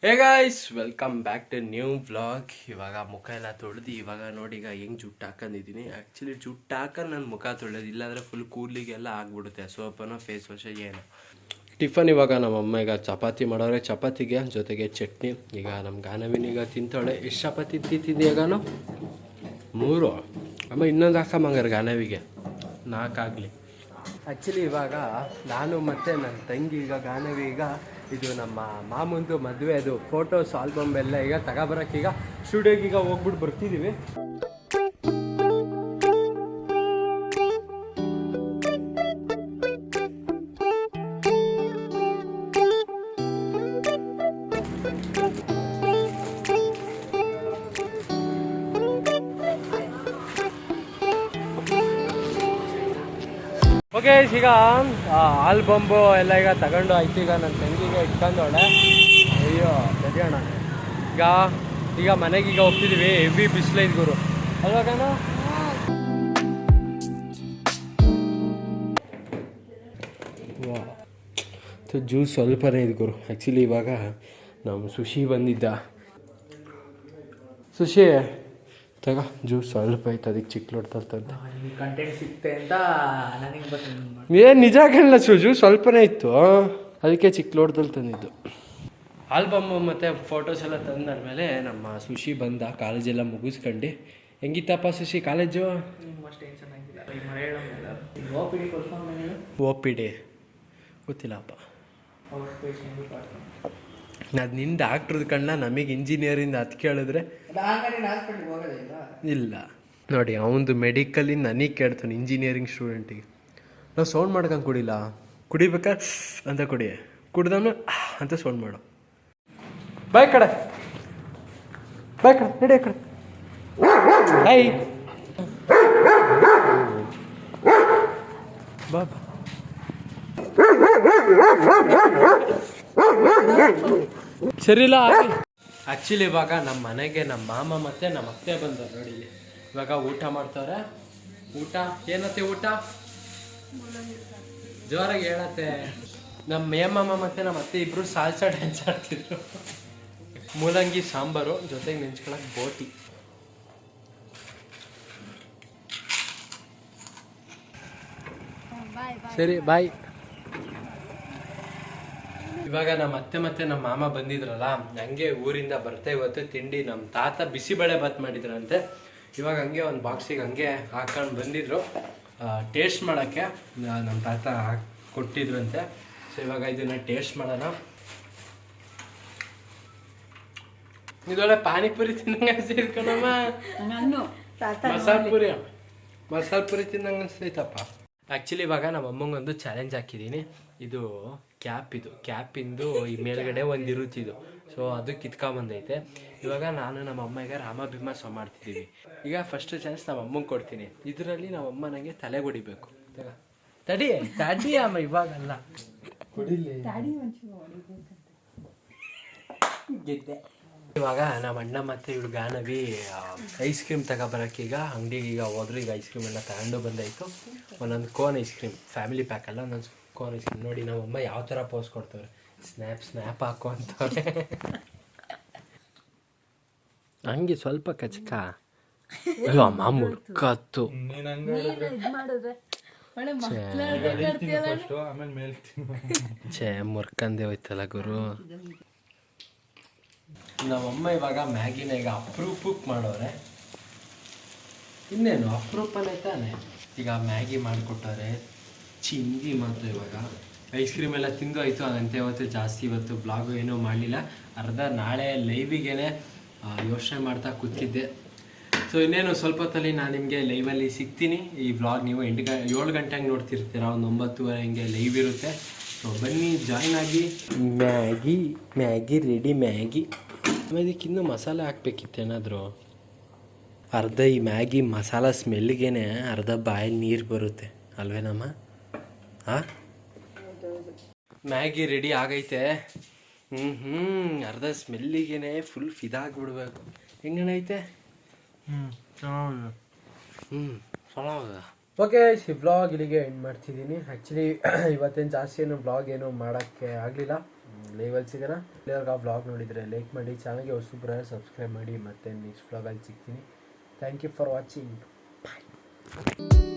Hey guys, welcome back to new vlog. ಇವಾಗ ಮುಖ ಎಲ್ಲ ತೊಳೆದು ಇವಾಗ ನೋಡಿ ಈಗ ಹೆಂಗೆ ಜುಟ್ಟು ಹಾಕೊಂಡಿದ್ದೀನಿ. ಆ್ಯಕ್ಚುಲಿ ಜುಟ್ಟು ಹಾಕೊಂಡು ನನ್ನ ಮುಖ ತೊಳೆಯೋದು, ಇಲ್ಲಾಂದರೆ ಫುಲ್ ಕೂದಲಿಗೆಲ್ಲ ಆಗ್ಬಿಡುತ್ತೆ. ಸೋಪನೋ ಫೇಸ್ ವಾಶ್ ಏನು. ಟಿಫನ್ ಇವಾಗ ನಮ್ಮಮ್ಮ ಈಗ ಚಪಾತಿ ಮಾಡೋರೆ, ಚಪಾತಿಗೆ ಜೊತೆಗೆ ಚಟ್ನಿ. ಈಗ ನಮ್ಮ ಗಾನವಿನೀಗ ತಿಂತಾಳೆ. ಎಷ್ಟು ಚಪಾತಿ ತಿಂತಿದ್ದೀಗಾನು? 3. ಅಮ್ಮ ಇನ್ನೊಂದು ಹಾಕಮ್ಮಂಗಾರೆ ಗಾನವಿಗೆ 4 ಆಗಲಿ. ಆ್ಯಕ್ಚುಲಿ ಇವಾಗ ನಾನು ಮತ್ತು ನನ್ನ ತಂಗಿ ಈಗ ಗಾನವಿ ಈಗ ಇದು ನಮ್ಮ ಮಾಮಂದು ಮದುವೆ ಅದು ಫೋಟೋಸ್ ಆಲ್ಬಮ್ ಎಲ್ಲ ಈಗ ತಗೊಬರಕ್ಕೆ ಈಗ ಸ್ಟುಡಿಯೋಗೆ ಈಗ ಹೋಗ್ಬಿಟ್ಟು ಬರ್ತಿದ್ದೀವಿ. ಓಕೆ, ಈಗ ಆಲ್ಬಂಬು ಎಲ್ಲ ಈಗ ತಗೊಂಡು ಆಯ್ತು. ಈಗ ನನ್ನ ತಂಗಿಗೆ ಇಟ್ಕೊಂಡವಳೆ. ಅಯ್ಯೋ ಸರಿಯೋಣ. ಈಗ ಮನೆಗೀಗ ಹೋಗ್ತಿದ್ದೀವಿ. ಹೆವಿ ಬಿಸಿಲೈದು ಗುರು ಅಲ್ವಾಗನ. ಜ್ಯೂಸ್ ಸ್ವಲ್ಪನೇ ಇದು ಗುರು. ಆ್ಯಕ್ಚುಲಿ ಇವಾಗ ನಮ್ಮ ಸುಶಿ ಬಂದಿದ್ದ. ಸುಶಿ ತಗ ಜ್ಯೂಸ್ ಸ್ವಲ್ಪ ಐತೆ, ಅದಕ್ಕೆ ಚಿಕ್ಲೋಡ್ತಂತ ಕಂಟೆಂಟ್ ಸಿಗ್ತೆ ಅಂತ ನನಗೆ ಏನು ನಿಜ ಕಣ್ಣ. ಜ್ಯೂಸ್ ಸ್ವಲ್ಪನೇ ಇತ್ತು, ಅದಕ್ಕೆ ಚಿಕ್ಲೋಡ್ದಲ್ಲಿ ತಂದಿದ್ದು. ಆಲ್ಬಮ್ ಮತ್ತು ಫೋಟೋಸ್ ಎಲ್ಲ ತಂದಾದ್ಮೇಲೆ ನಮ್ಮ ಸುಶಿ ಬಂದ. ಕಾಲೇಜೆಲ್ಲ ಮುಗಿಸ್ಕೊಂಡು ಹೆಂಗಿತ್ತಪ್ಪ ಸುಶಿ ಕಾಲೇಜು? ಓ ಪಿ ಡಿ ಗೊತ್ತಿಲ್ಲಪ್ಪ. ಅದು ನಿನ್ನ ಡಾಕ್ಟ್ರದ್ದು ಕಣ್ಣ, ನಮಗೆ ಇಂಜಿನಿಯರಿಂದ ಅದು ಕೇಳಿದ್ರೆ ಇಲ್ಲ. ನೋಡಿ ಅವನದು ಮೆಡಿಕಲಿಂದ ನನಗೆ ಕೇಳ್ತಾನೆ, ಇಂಜಿನಿಯರಿಂಗ್ ಸ್ಟೂಡೆಂಟಿಗೆ. ನಾವು ಸೌಂಡ್ ಮಾಡ್ಕೊಂಡು ಕುಡಿಲ್ಲ, ಕುಡಿಬೇಕಾ ಅಂತ ಕುಡಿ, ಕುಡ್ದವನು ಅಂತ ಸೌಂಡ್ ಮಾಡು. ಬಾಯ್ ಕಡೆ ನಡಿ ಕಡೆ. ಹಾಯ್ ಬಾ ಸರಿಲ್ಲ. ಆ್ಯಕ್ಚುಲಿ ಇವಾಗ ನಮ್ಮ ಮನೆಗೆ ನಮ್ಮ ಮಾಮ ಮತ್ತು ನಮ್ಮ ಅತ್ತೆ ಬಂದವ್ರು ನೋಡಿ. ಇವಾಗ ಊಟ ಮಾಡ್ತವ್ರೆ. ಊಟ ಏನತ್ತೆ? ಊಟ ಜೋರಾಗಿ ಹೇಳತ್ತೆ. ನಮ್ಮ ಮೇಮಮ್ಮ ಮತ್ತು ನಮ್ಮ ಅತ್ತೆ ಇಬ್ಬರು ಸಾಲ್ಸಾ ಡ್ಯಾನ್ಸ್ ಆಡ್ತಿದ್ರು. ಮೂಲಂಗಿ ಸಾಂಬಾರು ಜೊತೆಗೆ ನೆಂಚ್ಕೊಳಕ್ಕೆ ಬೋಟಿ. ಸರಿ ಬಾಯ್. ಇವಾಗ ನಮ್ಮ ಅತ್ತೆ ಮತ್ತೆ ನಮ್ಮ ಮಾಮ ಬಂದಿದ್ರಲ್ಲ, ಹಂಗೆ ಊರಿಂದ ಬರ್ತಾ ಇವತ್ತು ತಿಂಡಿ ನಮ್ಮ ತಾತ ಬಿಸಿಬೇಳೆ ಬಾತ್ ಮಾಡಿದ್ರಂತೆ. ಇವಾಗ ಹಂಗೆ ಒಂದು ಬಾಕ್ಸಿಗೆ ಹಂಗೆ ಹಾಕೊಂಡು ಬಂದಿದ್ರು ಟೇಸ್ಟ್ ಮಾಡೋಕ್ಕೆ. ನಮ್ಮ ತಾತ ಕೊಟ್ಟಿದ್ರಂತೆ. ಸೊ ಇವಾಗ ಇದನ್ನು ಟೇಸ್ಟ್ ಮಾಡೋಣ. ಇದೊಳ್ಳೆ ಪಾನಿಪುರಿ ತಿನ್ನಂಗೆ ಅನ್ಸಿರ್ಕಣಮ್ಮ. ಮಸಾಲ ಪುರಿ ತಿನ್ನಂಗೆ ಅನ್ಸ್ತೈತಪ್ಪ. ಆ್ಯಕ್ಚುಲಿ ಇವಾಗ ನಮ್ಮ ಅಮ್ಮಂಗೊಂದು ಚಾಲೆಂಜ್ ಹಾಕಿದ್ದೀನಿ. ಇದು ಕ್ಯಾಪಿಂದು ಈ ಮೇಲ್ಗಡೆ ಒಂದು ಇರುತ್ತಿದ್ದು. ಸೊ ಅದು ಕಿತ್ಕೊಂಬಂದೈತೆ. ಇವಾಗ ನಾನು ನಮ್ಮ ಅಮ್ಮ ಈಗ ರಾಮ ಭೀಮ ಸೋ ಮಾಡ್ತಿದ್ದೀವಿ. ಈಗ ಫಸ್ಟ್ ಚಾನ್ಸ್ ನಮ್ಮ ಅಮ್ಮಂಗೆ ಕೊಡ್ತೀನಿ. ಇದರಲ್ಲಿ ನಮ್ಮ ಅಮ್ಮ ನನಗೆ ತಲೆ ಹೊಡಿಬೇಕು. ತಡಿ ಅಮ್ಮ, ಇವಾಗಲ್ಲ ಗೆದ್ದೆ. ಇವಾಗ ನಮ್ಮ ಅಣ್ಣ ಮತ್ತು ಇವಳು ಗಾನವಿ ಐಸ್ ಕ್ರೀಮ್ ತಗೊಬರಕ್ಕೆ ಈಗ ಅಂಗಡಿಗೆ ಈಗ ಹೋದ್ರು. ಈಗ ಐಸ್ ಕ್ರೀಮ್ ಎಲ್ಲ ತಗೊಂಡು ಬಂದಾಯಿತು. ಒಂದೊಂದು cone ice cream, family pack ಅಲ್ಲ, ಒಂದೊಂದು ಕೋನ್ ಐಸ್ ಕ್ರೀಮ್. ನೋಡಿ ನಮ್ಮಮ್ಮ ಯಾವ ಥರ ಪೋಸ್ ಕೊಡ್ತವ್ರೆ. ಸ್ನ್ಯಾಪ್ ಹಾಕೋ ಅಂತವ್ರೆ. ಹಂಗೆ ಸ್ವಲ್ಪ ಕಚ್ಕ. ಅಯ್ಯೋ ಅಮ್ಮ ಮುರ್ಕತ್ತು. ಮುರ್ಕಂದೆ ಹೋಯ್ತಲ್ಲ ಗುರು. ನಮ್ಮಮ್ಮ ಇವಾಗ ಮ್ಯಾಗಿನ ಈಗ ಅಪ್ರೂಪಕ್ಕೆ ಮಾಡೋರೆ. ಇನ್ನೇನು ಅಪ್ರೂಪನೇ ತಾನೆ. ಈಗ ಮ್ಯಾಗಿ ಮಾಡಿಕೊಟ್ಟವ್ರೆ. ಚಿಂದಿ ಮಾತ್ರ ಇವಾಗ ಐಸ್ ಕ್ರೀಮ್ ಎಲ್ಲ ತಿಂದು ಆಯಿತು. ಅದಂತೆ ಇವತ್ತು ಜಾಸ್ತಿ ಇವತ್ತು ಬ್ಲಾಗು ಏನೂ ಮಾಡಲಿಲ್ಲ. ಅರ್ಧ ನಾಳೆ ಲೈವಿಗೇನೆ ಯೋಚನೆ ಮಾಡ್ತಾ ಕೂತಿದ್ದೆ. ಸೊ ಇನ್ನೇನು ಸ್ವಲ್ಪ ಹೊತ್ತಲ್ಲಿ ನಾನು ನಿಮಗೆ ಲೈವಲ್ಲಿ ಸಿಗ್ತೀನಿ. ಈ ವ್ಲಾಗ್ ನೀವು 7 ಗಂಟೆಗೆ ನೋಡ್ತಿರ್ತೀರ. ಒಂದು 9:30 ಹಿಂಗೆ ಲೈವ್ ಇರುತ್ತೆ. ಸೊ ಬನ್ನಿ, ಜಾಯ್ನ್ ಆಗಿ. Maggi ready. ಮ್ಯಾಗಿ ಇದಕ್ಕಿನ್ನೂ ಮಸಾಲೆ ಹಾಕ್ಬೇಕಿತ್ತು ಏನಾದರೂ. ಅರ್ಧ ಈ ಮ್ಯಾಗಿ ಮಸಾಲ ಸ್ಮೆಲ್ಗೇನೆ ಅರ್ಧ ಬಾಯಲ್ಲಿ ನೀರು ಬರುತ್ತೆ ಅಲ್ವೇನಮ್ಮ? ಹಾಂ, ಮ್ಯಾಗಿ ರೆಡಿ ಆಗೈತೆ. ಅರ್ಧ ಸ್ಮೆಲ್ಲಿಗೇನೆ ಫುಲ್ ಫಿದಾಗ್ಬಿಡ್ಬೇಕು. ಹೆಂಗೈತೆ? ಓಕೆ, ಈ ವ್ಲಾಗ್ ಇಲ್ಲಿಗೆ ಎಂಡ್ ಮಾಡ್ತಿದ್ದೀನಿ. ಆ್ಯಕ್ಚುಲಿ ಇವತ್ತೇನು ಜಾಸ್ತಿ ಏನು ವ್ಲಾಗ್ ಏನು ಮಾಡೋಕ್ಕೆ ಆಗಲಿಲ್ಲ. ಲೈವಲ್ಲಿ ಸಿಗೋಣ. ಎಲ್ಲರಿಗೂ ಆ ವ್ಲಾಗ್ ನೋಡಿದರೆ ಲೈಕ್ ಮಾಡಿ, ಚಾನಲ್ಗೆ ಹೊಸಬ್ರು ಸಬ್ಸ್ಕ್ರೈಬ್ ಮಾಡಿ. ಮತ್ತು ನೆಕ್ಸ್ಟ್ ವ್ಲಾಗಲ್ಲಿ ಸಿಗ್ತೀನಿ. Thank you for watching. Bye.